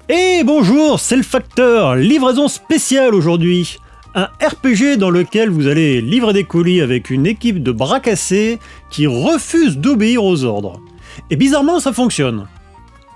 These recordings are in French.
Et bonjour, c'est le Facteur, livraison spéciale aujourd'hui. Un RPG dans lequel vous allez livrer des colis avec une équipe de bras cassés qui refuse d'obéir aux ordres. Et bizarrement, ça fonctionne.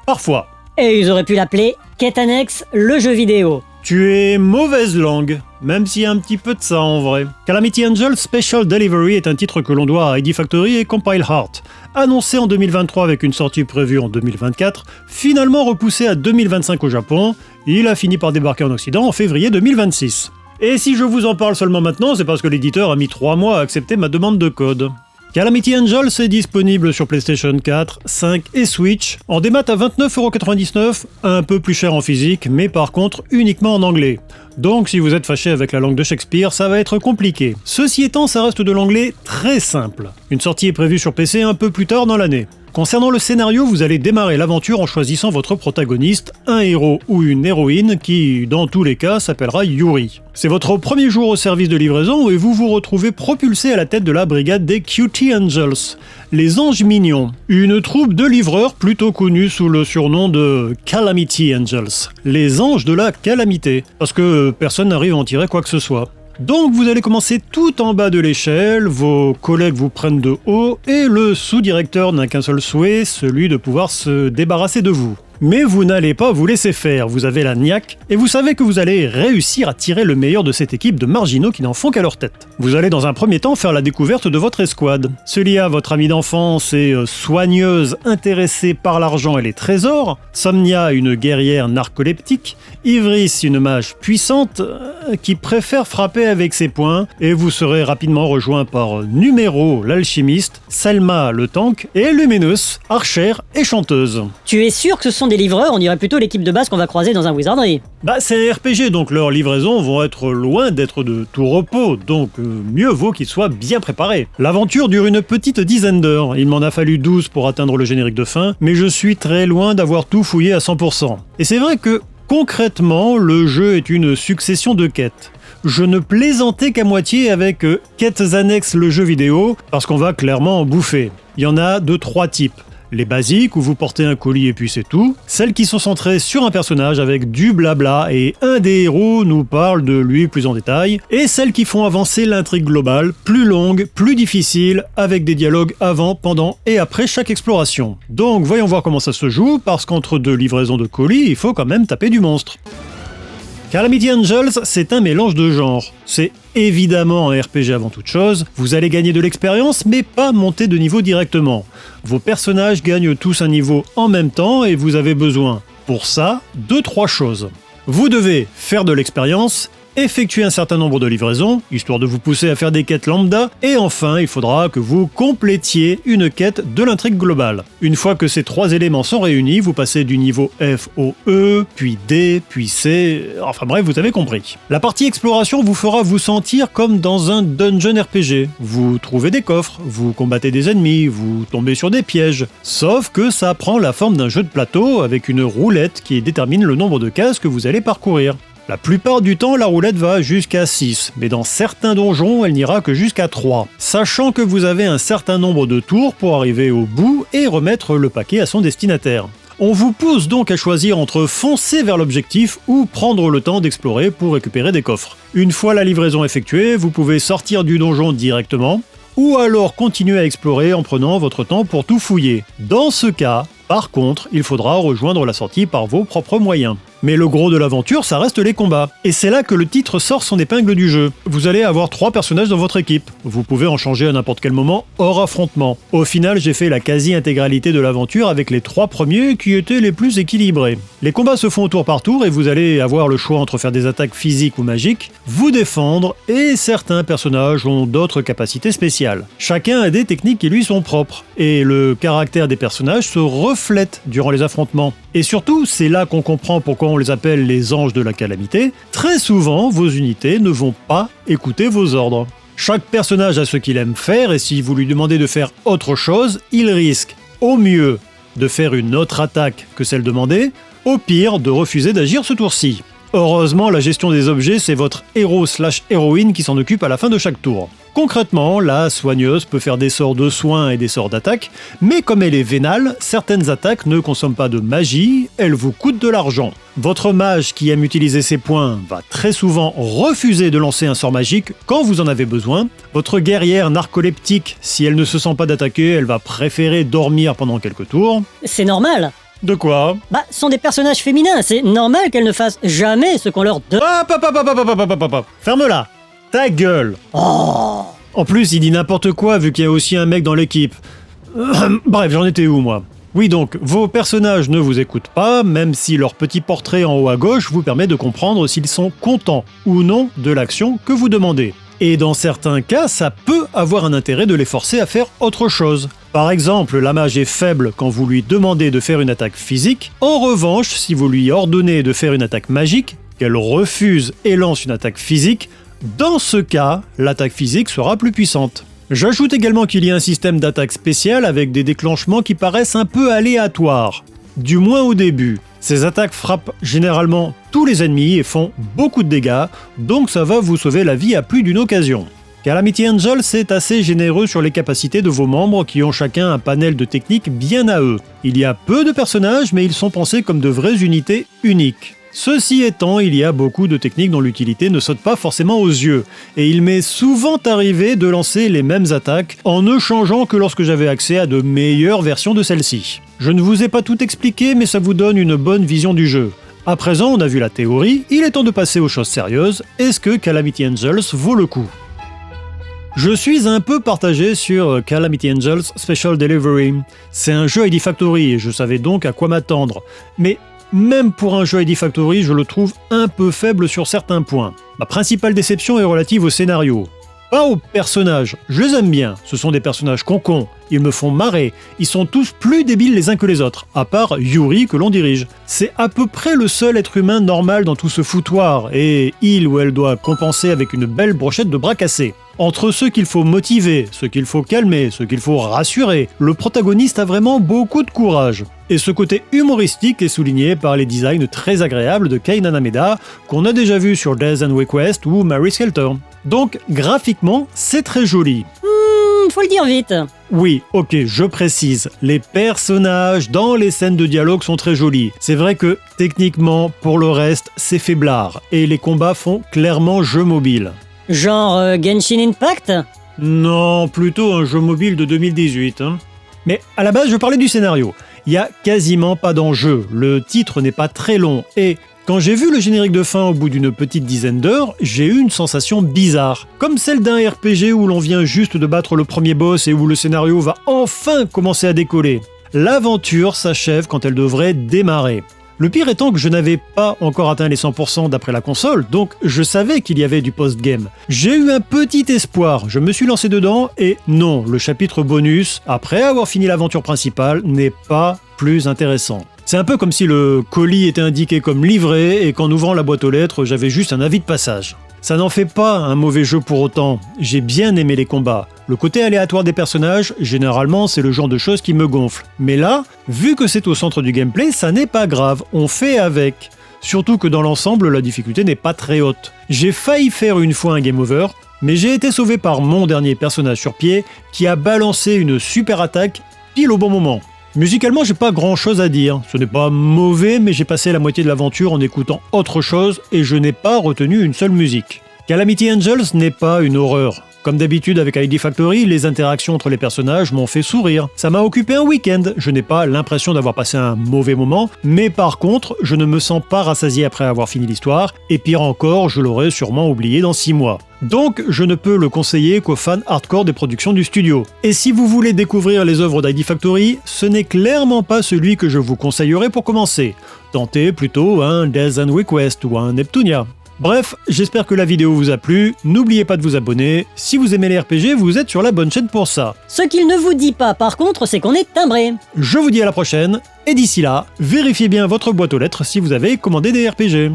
Parfois. Et ils auraient pu l'appeler Quête Annexe, le jeu vidéo. Tu es mauvaise langue, même s'il y a un petit peu de ça en vrai. Calamity Angel Special Delivery est un titre que l'on doit à ID Factory et Compile Heart. Annoncé en 2023 avec une sortie prévue en 2024, finalement repoussé à 2025 au Japon, il a fini par débarquer en Occident en février 2026. Et si je vous en parle seulement maintenant, c'est parce que l'éditeur a mis 3 mois à accepter ma demande de code. Calamity Angel, c'est disponible sur PlayStation 4, 5 et Switch, en démat à 29,99€, un peu plus cher en physique, mais par contre uniquement en anglais. Donc si vous êtes fâché avec la langue de Shakespeare, ça va être compliqué. Ceci étant, ça reste de l'anglais très simple. Une sortie est prévue sur PC un peu plus tard dans l'année. Concernant le scénario, vous allez démarrer l'aventure en choisissant votre protagoniste, un héros ou une héroïne qui, dans tous les cas, s'appellera Yuri. C'est votre premier jour au service de livraison et vous vous retrouvez propulsé à la tête de la brigade des Cutie Angels, les anges mignons, une troupe de livreurs plutôt connue sous le surnom de Calamity Angels, les anges de la calamité, parce que personne n'arrive à en tirer quoi que ce soit. Donc vous allez commencer tout en bas de l'échelle, vos collègues vous prennent de haut et le sous-directeur n'a qu'un seul souhait, celui de pouvoir se débarrasser de vous. Mais vous n'allez pas vous laisser faire, vous avez la niaque et vous savez que vous allez réussir à tirer le meilleur de cette équipe de marginaux qui n'en font qu'à leur tête. Vous allez dans un premier temps faire la découverte de votre escouade. Celia, votre amie d'enfance et soigneuse intéressée par l'argent et les trésors, Somnia, une guerrière narcoleptique, Ivris, une mage puissante qui préfère frapper avec ses poings, et vous serez rapidement rejoint par Numéro, l'alchimiste, Selma, le tank, et Luminous, archère et chanteuse. Tu es sûr que ce sont des livreurs? On dirait plutôt l'équipe de base qu'on va croiser dans un Wizardry. C'est un RPG, donc leurs livraisons vont être loin d'être de tout repos, donc mieux vaut qu'ils soient bien préparés. L'aventure dure une petite dizaine d'heures, il m'en a fallu 12 pour atteindre le générique de fin, mais je suis très loin d'avoir tout fouillé à 100%. Et c'est vrai que, concrètement, le jeu est une succession de quêtes. Je ne plaisantais qu'à moitié avec Quêtes Annexes le jeu vidéo, parce qu'on va clairement en bouffer. Il y en a de 3 types. Les basiques, où vous portez un colis et puis c'est tout. Celles qui sont centrées sur un personnage avec du blabla et un des héros nous parle de lui plus en détail. Et celles qui font avancer l'intrigue globale, plus longue, plus difficile, avec des dialogues avant, pendant et après chaque exploration. Donc voyons voir comment ça se joue, parce qu'entre 2 livraisons de colis, il faut quand même taper du monstre. Calamity Angels, c'est un mélange de genres. C'est évidemment un RPG avant toute chose, vous allez gagner de l'expérience mais pas monter de niveau directement. Vos personnages gagnent tous un niveau en même temps et vous avez besoin, pour ça, de 3 choses. Vous devez faire de l'expérience, effectuer un certain nombre de livraisons, histoire de vous pousser à faire des quêtes lambda, et enfin il faudra que vous complétiez une quête de l'intrigue globale. Une fois que ces 3 éléments sont réunis, vous passez du niveau F au E, puis D, puis C, enfin bref, vous avez compris. La partie exploration vous fera vous sentir comme dans un dungeon RPG. Vous trouvez des coffres, vous combattez des ennemis, vous tombez sur des pièges, sauf que ça prend la forme d'un jeu de plateau avec une roulette qui détermine le nombre de cases que vous allez parcourir. La plupart du temps, la roulette va jusqu'à 6, mais dans certains donjons, elle n'ira que jusqu'à 3, sachant que vous avez un certain nombre de tours pour arriver au bout et remettre le paquet à son destinataire. On vous pousse donc à choisir entre foncer vers l'objectif ou prendre le temps d'explorer pour récupérer des coffres. Une fois la livraison effectuée, vous pouvez sortir du donjon directement, ou alors continuer à explorer en prenant votre temps pour tout fouiller. Dans ce cas, par contre, il faudra rejoindre la sortie par vos propres moyens. Mais le gros de l'aventure, ça reste les combats. Et c'est là que le titre sort son épingle du jeu. Vous allez avoir 3 personnages dans votre équipe. Vous pouvez en changer à n'importe quel moment, hors affrontement. Au final, j'ai fait la quasi-intégralité de l'aventure avec les 3 premiers qui étaient les plus équilibrés. Les combats se font au tour par tour et vous allez avoir le choix entre faire des attaques physiques ou magiques, vous défendre, et certains personnages ont d'autres capacités spéciales. Chacun a des techniques qui lui sont propres. Et le caractère des personnages se reflète durant les affrontements. Et surtout, c'est là qu'on comprend pourquoi on les appelle les anges de la calamité. Très souvent, vos unités ne vont pas écouter vos ordres. Chaque personnage a ce qu'il aime faire et si vous lui demandez de faire autre chose, il risque, au mieux, de faire une autre attaque que celle demandée, au pire, de refuser d'agir ce tour-ci. Heureusement, la gestion des objets, c'est votre héros/héroïne qui s'en occupe à la fin de chaque tour. Concrètement, la soigneuse peut faire des sorts de soins et des sorts d'attaque, mais comme elle est vénale, certaines attaques ne consomment pas de magie, elles vous coûtent de l'argent. Votre mage qui aime utiliser ses points va très souvent refuser de lancer un sort magique quand vous en avez besoin. Votre guerrière narcoleptique, si elle ne se sent pas d'attaquer, elle va préférer dormir pendant quelques tours. C'est normal. De quoi ? Ce sont des personnages féminins, c'est normal qu'elles ne fassent jamais ce qu'on leur donne. Ferme-la. Ta gueule. Oh. En plus, il dit n'importe quoi vu qu'il y a aussi un mec dans l'équipe. Bref, j'en étais où moi ? Oui donc, vos personnages ne vous écoutent pas, même si leur petit portrait en haut à gauche vous permet de comprendre s'ils sont contents ou non de l'action que vous demandez. Et dans certains cas, ça peut avoir un intérêt de les forcer à faire autre chose. Par exemple, la mage est faible quand vous lui demandez de faire une attaque physique. En revanche, si vous lui ordonnez de faire une attaque magique, qu'elle refuse et lance une attaque physique, dans ce cas, l'attaque physique sera plus puissante. J'ajoute également qu'il y a un système d'attaque spéciale avec des déclenchements qui paraissent un peu aléatoires, du moins au début. Ces attaques frappent généralement tous les ennemis et font beaucoup de dégâts, donc ça va vous sauver la vie à plus d'une occasion. Calamity Angel, c'est assez généreux sur les capacités de vos membres qui ont chacun un panel de techniques bien à eux. Il y a peu de personnages, mais ils sont pensés comme de vraies unités uniques. Ceci étant, il y a beaucoup de techniques dont l'utilité ne saute pas forcément aux yeux, et il m'est souvent arrivé de lancer les mêmes attaques en ne changeant que lorsque j'avais accès à de meilleures versions de celles-ci. Je ne vous ai pas tout expliqué, mais ça vous donne une bonne vision du jeu. À présent, on a vu la théorie, il est temps de passer aux choses sérieuses. Est-ce que Calamity Angels vaut le coup ? Je suis un peu partagé sur Calamity Angels Special Delivery. C'est un jeu ID Factory et je savais donc à quoi m'attendre. Mais même pour un jeu ID Factory, je le trouve un peu faible sur certains points. Ma principale déception est relative au scénario. Pas aux personnages, je les aime bien, ce sont des personnages concons, ils me font marrer, ils sont tous plus débiles les uns que les autres, à part Yuri que l'on dirige. C'est à peu près le seul être humain normal dans tout ce foutoir, et il ou elle doit compenser avec une belle brochette de bras cassés. Entre ceux qu'il faut motiver, ceux qu'il faut calmer, ceux qu'il faut rassurer, le protagoniste a vraiment beaucoup de courage. Et ce côté humoristique est souligné par les designs très agréables de Kei Nanameda, qu'on a déjà vu sur Death and Request ou Mary Skelter. Donc, graphiquement, c'est très joli. Faut le dire vite. Oui, ok, je précise, les personnages dans les scènes de dialogue sont très jolis. C'est vrai que, techniquement, pour le reste, c'est faiblard, et les combats font clairement jeu mobile. Genre Genshin Impact ? Non, plutôt un jeu mobile de 2018. Mais à la base, je parlais du scénario. Il y a quasiment pas d'enjeu, le titre n'est pas très long, et quand j'ai vu le générique de fin au bout d'une petite dizaine d'heures, j'ai eu une sensation bizarre. Comme celle d'un RPG où l'on vient juste de battre le premier boss et où le scénario va enfin commencer à décoller. L'aventure s'achève quand elle devrait démarrer. Le pire étant que je n'avais pas encore atteint les 100% d'après la console, donc je savais qu'il y avait du post-game. J'ai eu un petit espoir, je me suis lancé dedans et non, le chapitre bonus, après avoir fini l'aventure principale, n'est pas plus intéressant. C'est un peu comme si le colis était indiqué comme livré et qu'en ouvrant la boîte aux lettres, j'avais juste un avis de passage. Ça n'en fait pas un mauvais jeu pour autant, j'ai bien aimé les combats. Le côté aléatoire des personnages, généralement c'est le genre de choses qui me gonfle. Mais là, vu que c'est au centre du gameplay, ça n'est pas grave, on fait avec. Surtout que dans l'ensemble, la difficulté n'est pas très haute. J'ai failli faire une fois un game over, mais j'ai été sauvé par mon dernier personnage sur pied qui a balancé une super attaque pile au bon moment. Musicalement, j'ai pas grand chose à dire. Ce n'est pas mauvais, mais j'ai passé la moitié de l'aventure en écoutant autre chose et je n'ai pas retenu une seule musique. Calamity Angels n'est pas une horreur. Comme d'habitude avec ID Factory, les interactions entre les personnages m'ont fait sourire. Ça m'a occupé un week-end, je n'ai pas l'impression d'avoir passé un mauvais moment, mais par contre, je ne me sens pas rassasié après avoir fini l'histoire, et pire encore, je l'aurais sûrement oublié dans 6 mois. Donc, je ne peux le conseiller qu'aux fans hardcore des productions du studio. Et si vous voulez découvrir les œuvres d'ID Factory, ce n'est clairement pas celui que je vous conseillerais pour commencer. Tentez plutôt un Death and Request ou un Neptunia. Bref, j'espère que la vidéo vous a plu, n'oubliez pas de vous abonner, si vous aimez les RPG, vous êtes sur la bonne chaîne pour ça. Ce qu'il ne vous dit pas par contre, c'est qu'on est timbré. Je vous dis à la prochaine, et d'ici là, vérifiez bien votre boîte aux lettres si vous avez commandé des RPG.